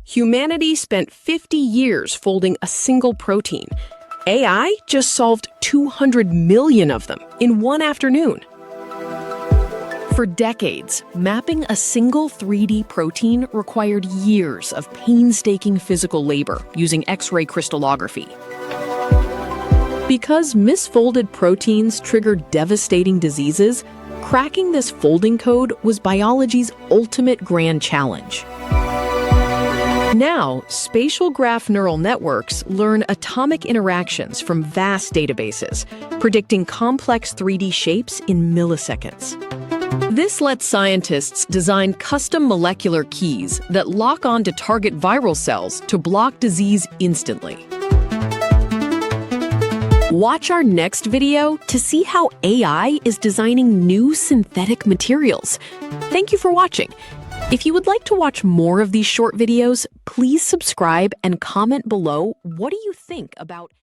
Humanity spent 50 years folding a single protein. AI just solved 200 million of them in one afternoon. For decades, mapping a single 3D protein required years of painstaking physical labor using X-ray crystallography. Because misfolded proteins trigger devastating diseases, cracking this folding code was biology's ultimate grand challenge. Now, spatial graph neural networks learn atomic interactions from vast databases, predicting complex 3D shapes in milliseconds. This lets scientists design custom molecular keys that lock on to target viral cells to block disease instantly. Watch our next video to see how AI is designing new synthetic materials. Thank you for watching. If you would like to watch more of these short videos, please subscribe and comment below what do you think about